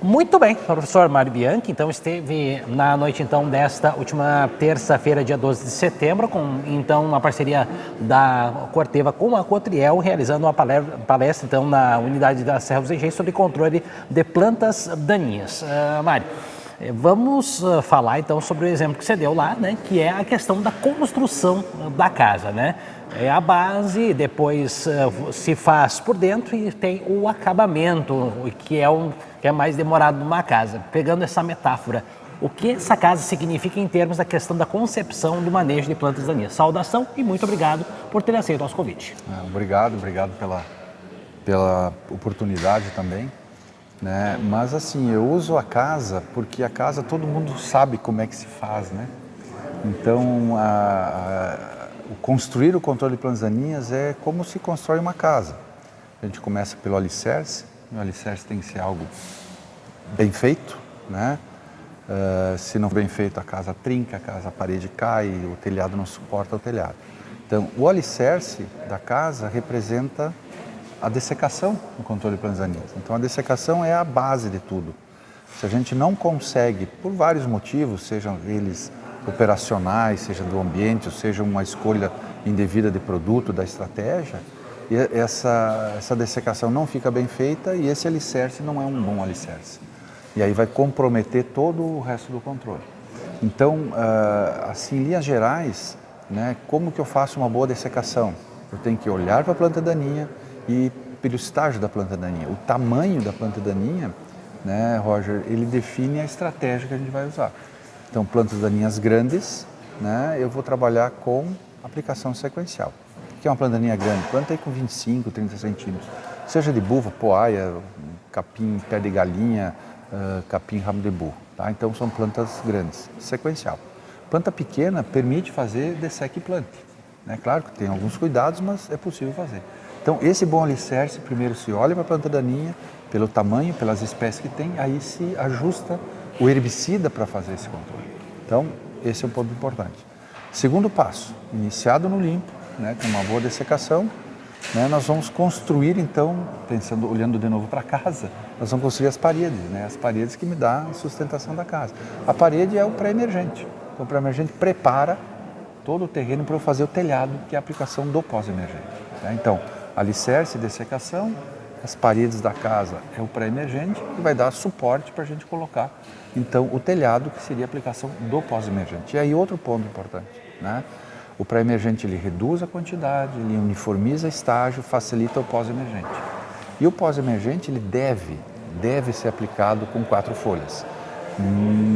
Muito bem, professor Mário Bianchi, então esteve na noite então desta última terça-feira, dia 12 de setembro, com então uma parceria da Corteva com a Cotriel, realizando uma palestra então na unidade da Serra dos Engenhos sobre controle de plantas daninhas. Mário, vamos falar então sobre o exemplo que você deu lá, né, que é a questão da construção da casa, né? É a base, depois se faz por dentro e tem o acabamento, que é mais demorado numa casa. Pegando essa metáfora, o que essa casa significa em termos da questão da concepção do manejo de plantas daninhas? Saudação e muito obrigado por ter aceito o nosso convite. Obrigado pela oportunidade também. Né? Mas assim, eu uso a casa porque a casa todo mundo sabe como é que se faz, né? Então, construir o controle de plantas daninhas é como se constrói uma casa. A gente começa pelo alicerce, o alicerce tem que ser algo bem feito, né? Se não for bem feito, a casa trinca, a parede cai, o telhado não suporta o telhado. Então, o alicerce da casa representa a dessecação no controle de plantas daninhas. Então, a dessecação é a base de tudo. Se a gente não consegue, por vários motivos, sejam eles operacionais, seja do ambiente, ou seja uma escolha indevida de produto, da estratégia, e essa dessecação não fica bem feita e esse alicerce não é um bom alicerce. E aí vai comprometer todo o resto do controle. Então, assim, em linhas gerais, né, como que eu faço uma boa dessecação? Eu tenho que olhar para a planta daninha e pelo estágio da planta daninha. O tamanho da planta daninha, né, Roger, ele define a estratégia que a gente vai usar. Então, plantas daninhas grandes, né, eu vou trabalhar com aplicação sequencial. O que é uma planta daninha grande? Planta aí com 25, 30 centímetros. Seja de buva, poaia, capim, pé de galinha, capim, rabo de burro. Tá? Então, são plantas grandes, sequencial. Planta pequena permite fazer desseque e plante. Né? Claro que tem alguns cuidados, mas é possível fazer. Então, esse bom alicerce, primeiro se olha para a planta daninha, pelo tamanho, pelas espécies que tem, aí se ajusta o herbicida para fazer esse controle. Então, esse é um ponto importante. Segundo passo, iniciado no limpo, né, com uma boa dessecação, né, nós vamos construir, então, olhando de novo para casa, nós vamos construir as paredes, né, as paredes que me dão a sustentação da casa. A parede é o pré-emergente. Então, o pré-emergente prepara todo o terreno para eu fazer o telhado, que é a aplicação do pós-emergente. Né? Então, alicerce, dessecação, as paredes da casa é o pré-emergente e vai dar suporte para a gente colocar, então, o telhado, que seria a aplicação do pós-emergente. E aí, outro ponto importante, né? O pré-emergente, ele reduz a quantidade, ele uniformiza estágio, facilita o pós-emergente. E o pós-emergente, ele deve ser aplicado com 4 folhas.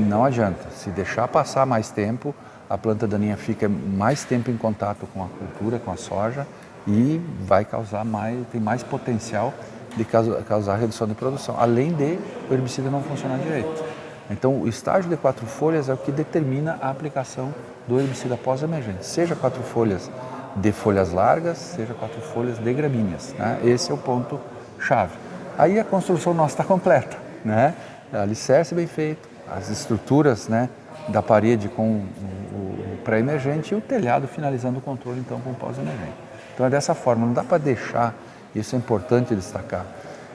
Não adianta, se deixar passar mais tempo, a planta daninha fica mais tempo em contato com a cultura, com a soja, e vai tem mais potencial de causar redução de produção, além de o herbicida não funcionar direito. Então, o estágio de 4 folhas é o que determina a aplicação do herbicida pós-emergente, seja 4 folhas de folhas largas, seja 4 folhas de gramíneas. Né? Esse é o ponto-chave. Aí a construção nossa está completa, né? Alicerce bem feito, as estruturas, né, da parede com o pré-emergente e o telhado finalizando o controle, então, com o pós-emergente. Então, é dessa forma, não dá para deixar, isso é importante destacar,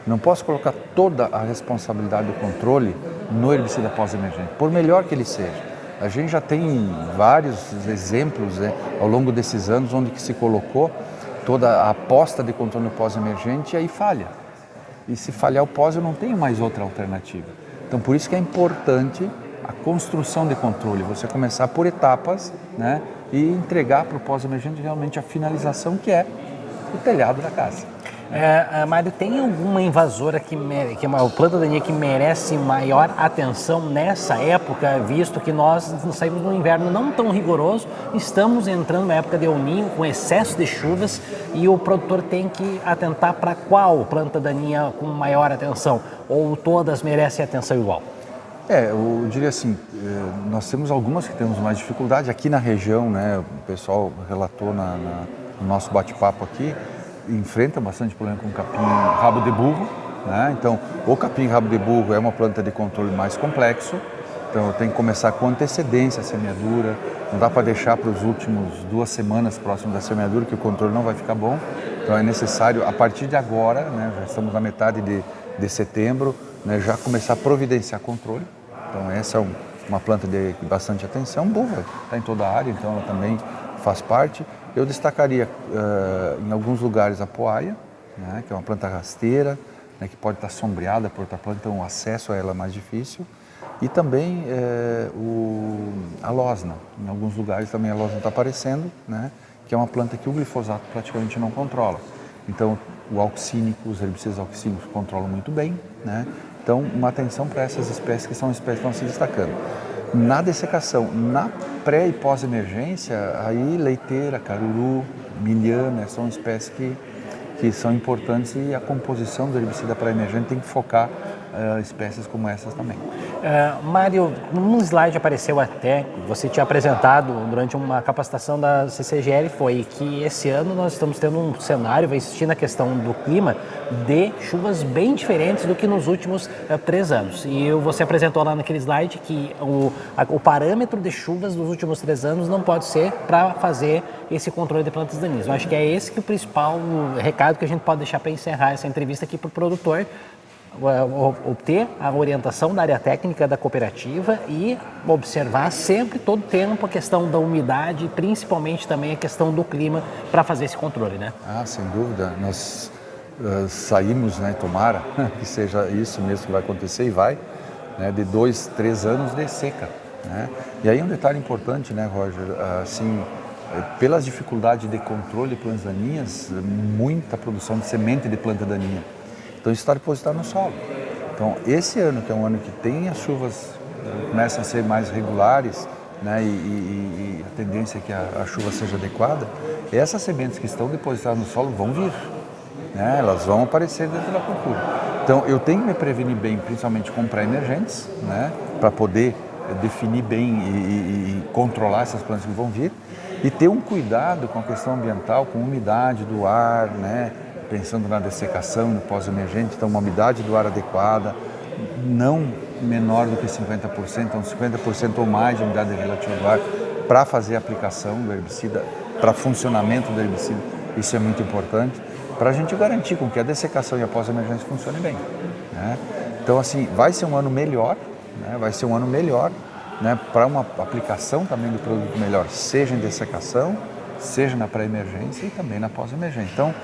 não posso colocar toda a responsabilidade do controle no herbicida pós-emergente, por melhor que ele seja. A gente já tem vários exemplos, né, ao longo desses anos onde que se colocou toda a aposta de controle pós-emergente e aí falha. E se falhar o pós, eu não tenho mais outra alternativa. Então, por isso que é importante a construção de controle, você começar por etapas, né, e entregar para o pós-emergente realmente a finalização, que é o telhado da casa. Mário, tem alguma invasora que é uma planta daninha que merece maior atenção nessa época, visto que nós saímos de um inverno não tão rigoroso, estamos entrando numa época de El Niño com excesso de chuvas e o produtor tem que atentar para qual planta daninha com maior atenção? Ou todas merecem atenção igual? Eu diria assim, nós temos algumas que temos mais dificuldade. Aqui na região, né, o pessoal relatou no nosso bate-papo aqui, enfrenta bastante problema com capim rabo de burro, né? Então, o capim rabo de burro é uma planta de controle mais complexo, então eu tenho que começar com antecedência a semeadura, não dá para deixar para os últimos 2 semanas próximo da semeadura, que o controle não vai ficar bom, então é necessário, a partir de agora, né, já estamos na metade de setembro, né, já começar a providenciar controle. Então essa é uma planta de bastante atenção. Buva está em toda a área, então ela também faz parte. Eu destacaria em alguns lugares a poaia, né, que é uma planta rasteira, né, que pode estar sombreada por outra planta, então o acesso a ela é mais difícil. E também a losna. Em alguns lugares também a losna está aparecendo, né, que é uma planta que o glifosato praticamente não controla. Então o auxínico, os herbicidas auxínicos controlam muito bem, né? Então uma atenção para essas espécies que são espécies que estão se destacando. Na dessecação, na pré e pós-emergência, aí leiteira, caruru, milhana, são espécies que são importantes e a composição do herbicida pré-emergente tem que focar espécies como essas também. Mário, num slide apareceu até, você tinha apresentado durante uma capacitação da CCGL, foi que esse ano nós estamos tendo um cenário, vai existir na questão do clima, de chuvas bem diferentes do que nos últimos 3 anos. E você apresentou lá naquele slide que o parâmetro de chuvas dos últimos 3 anos não pode ser para fazer esse controle de plantas daninhas. Eu acho que é esse que o principal recado que a gente pode deixar para encerrar essa entrevista aqui para o produtor, obter a orientação da área técnica da cooperativa e observar sempre, todo tempo, a questão da umidade, principalmente também a questão do clima para fazer esse controle, né? Sem dúvida. Nós saímos, né, tomara que seja isso mesmo que vai acontecer e vai, né, de 2, 3 anos de seca, né? E aí um detalhe importante, né, Roger, assim, pelas dificuldades de controle de plantas daninhas, muita produção de semente de planta daninha. Então isso está depositado no solo. Então esse ano, que é um ano que tem as chuvas, começam a ser mais regulares, né, e a tendência é que a chuva seja adequada, essas sementes que estão depositadas no solo vão vir, né, elas vão aparecer dentro da cultura. Então eu tenho que me prevenir bem, principalmente com pré-emergentes, né, para poder definir bem e controlar essas plantas que vão vir, e ter um cuidado com a questão ambiental, com a umidade do ar, né, pensando na dessecação, no pós-emergente, então uma umidade do ar adequada, não menor do que 50%, então 50% ou mais de umidade relativa do ar para fazer a aplicação do herbicida, para funcionamento do herbicida, isso é muito importante, para a gente garantir com que a dessecação e a pós-emergência funcionem bem, né? Então assim, vai ser um ano melhor, né? Vai ser um ano melhor, né, para uma aplicação também do produto melhor, seja em dessecação, seja na pré-emergência e também na pós-emergência. Então,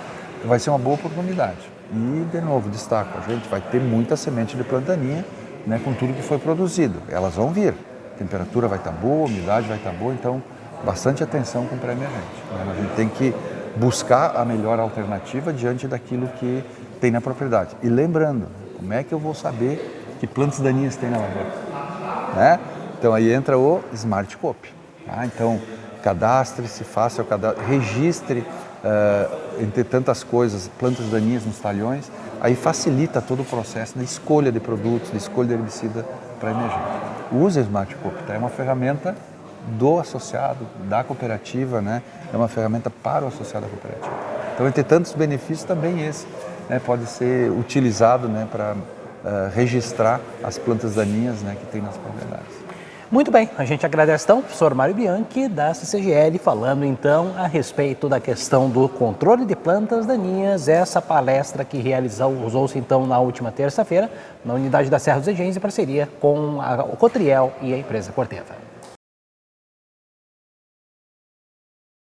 vai ser uma boa oportunidade. E, de novo, destaco, a gente vai ter muita semente de planta daninha, né, com tudo que foi produzido. Elas vão vir, a temperatura vai estar boa, a umidade vai estar boa, então bastante atenção com o pré-emergente, né? A gente tem que buscar a melhor alternativa diante daquilo que tem na propriedade. E lembrando, como é que eu vou saber que plantas daninhas tem na lavoura, né? Então aí entra o Smart Coop, tá? Então cadastre-se, faça o cadastro, registre, entre tantas coisas, plantas daninhas nos talhões, aí facilita todo o processo da escolha de produtos, da escolha de herbicida para emergente. Use o Smart Coop, tá? É uma ferramenta do associado, da cooperativa, né? É uma ferramenta para o associado da cooperativa. Então, entre tantos benefícios, também esse, né, pode ser utilizado, né, para registrar as plantas daninhas, né, que tem nas propriedades. Muito bem, a gente agradece então o professor Mário Bianchi da CCGL, falando então a respeito da questão do controle de plantas daninhas, essa palestra que realizou-se então na última terça-feira na unidade da Serra dos Engenhos em parceria com a Cotriel e a empresa Corteva.